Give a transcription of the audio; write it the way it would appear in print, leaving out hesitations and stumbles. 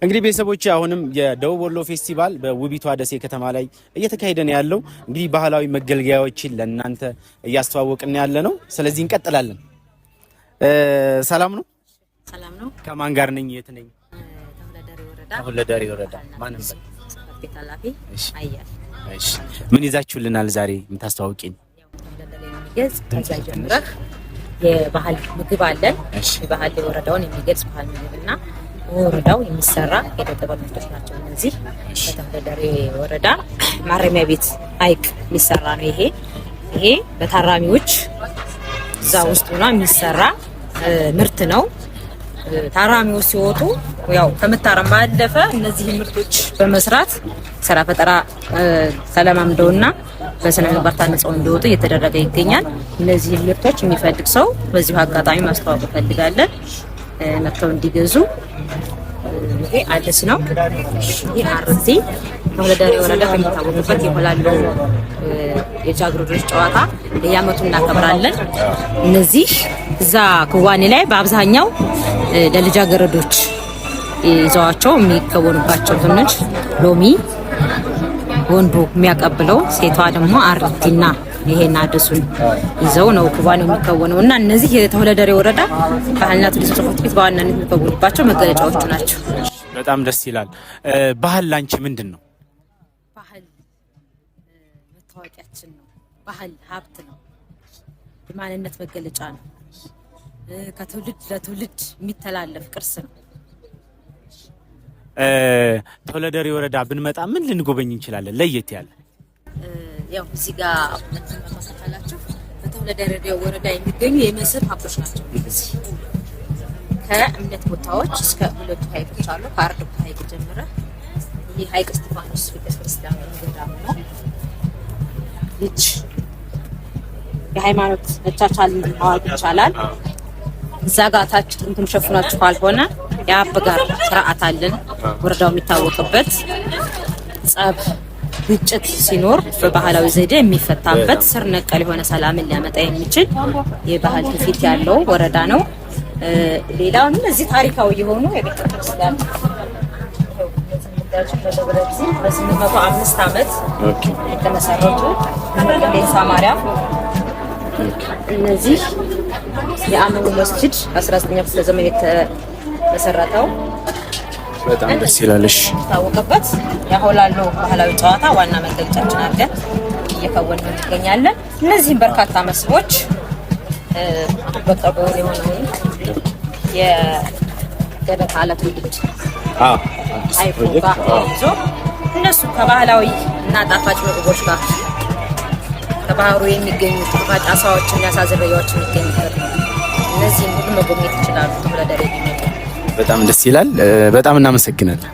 እንግዲህ ቤተሰቦች አሁንም የደቡብ ወሎ ፌስቲቫል በውቢቷ ደሴ ከተማ ላይ እየተካሄደ ነው ያለው። እንግዲህ ባህላዊ መገልገያዎችን ለእናንተ እያስተዋወቅን ያለ ነው። ስለዚህ እንቀጥላለን። ሰላም ነው? ሰላም ነው። ከማን ጋር ነኝ? የት ነኝ? ተሁለደሬ ወረዳ ማንም ቤት ኃላፊ አያል። እሺ ምን ይዛችሁልናል ዛሬ የምታስተዋውቂኝ? የሚገልጽ ከዛ ጀምረህ የባህል ምግብ አለን። የባህል ወረዳውን የሚገልጽ ባህል ምግብና ወረዳው የሚሰራ የጥበብ ምርቶች ናቸው። እነዚህ በተሁለደሬ ወረዳ ማረሚያ ቤት ሐይቅ የሚሰራ ነው። ይሄ በታራሚዎች እዛ ውስጥ ሆኖ የሚሰራ ምርት ነው። ታራሚዎች ሲወጡ ያው ከመታረም ባለፈ እነዚህ ምርቶች በመስራት ስራ ፈጠራ ተለማምደውና በስነ ምግባር ታንጸው እንዲወጡ እየተደረገ ይገኛል። እነዚህ ምርቶች የሚፈልግ ሰው በዚሁ አጋጣሚ ማስተዋወቅ ፈልጋለን መጥተው እንዲገዙ። ይሄ አዲስ ነው። ይሄ አርሲ ተሁለደሬ ወረዳ ከሚታወቅበት የሆላሎ የጃግሮዶች ጨዋታ በየዓመቱ እናከብራለን። እነዚህ እዛ ክዋኔ ላይ በአብዛኛው ለልጃገረዶች ይዘዋቸው የሚከወኑባቸው ትንሽ ሎሚ ወንዱ የሚያቀብለው ሴቷ ደግሞ አርቲና ይሄን አዲሱን ይዘው ነው ክዋኔው የሚከወነው እና እነዚህ የተሁለደሬ ወረዳ ባህልና ቱሪዝም ጽሕፈት ቤት በዋናነት የሚከወኑባቸው መገለጫዎቹ ናቸው። በጣም ደስ ይላል። ባህል ላንቺ ምንድን ነው? ባህል መታወቂያችን ነው። ባህል ሀብት ነው። የማንነት መገለጫ ነው። ከትውልድ ለትውልድ የሚተላለፍ ቅርስ ነው። ተሁለደሬ ወረዳ ብንመጣ ምን ልንጎበኝ እንችላለን? ለየት ያለ ያው እዚህ ጋር መተካከላችሁ በተሁለደሬ ወረዳ የሚገኙ የመስህብ ሀብቶች ናቸው። እዚህ ከእምነት ቦታዎች እስከ ሁለቱ ሐይቆች አሉ። ከአርድቡ ሐይቅ ጀምረ ይህ ሐይቅ እስጢፋኖስ ቤተክርስቲያን ገዳም ነው። ልጅ የሃይማኖት መቻቻል ማዋል ይቻላል። እዛ ጋር ታች እንትን ሸፍናችሁ ካልሆነ የአበጋር ስርዓት አለን። ወረዳው የሚታወቅበት ጸብ ግጭት ሲኖር በባህላዊ ዘዴ የሚፈታበት ስር ነቀል የሆነ ሰላምን ሊያመጣ የሚችል የባህል ትውፊት ያለው ወረዳ ነው። ሌላው እነዚህ ታሪካዊ የሆኑ የቤተክርስቲያን በ805 ዓመት የተመሰረቱ ሌንሳ ማርያም፣ እነዚህ የአመኑ መስጂድ 19ኛው ክፍለ ዘመን የተመሰረተው በጣም ደስ ይላልሽ። ታወቀበት የሆላሎ ባህላዊ ጨዋታ ዋና መገለጫችን አድርገን እየከወንን እንገኛለን። እነዚህም በርካታ መስህቦች በቅርቡ የሆነውን የገበታ ለትውልድ ሐይቁ ጋር ይዞ እነሱ ከባህላዊ እና ጣፋጭ ምግቦች ጋር ከባህሩ የሚገኙ ጣፋጭ አሳዎችና የአሳ ዝርያዎች የሚገኙበት ነው። እነዚህም ሁሉ መጎብኘት ይችላሉ ተሁለደሬ ቢመጡ። በጣም ደስ ይላል። በጣም እናመሰግናለን።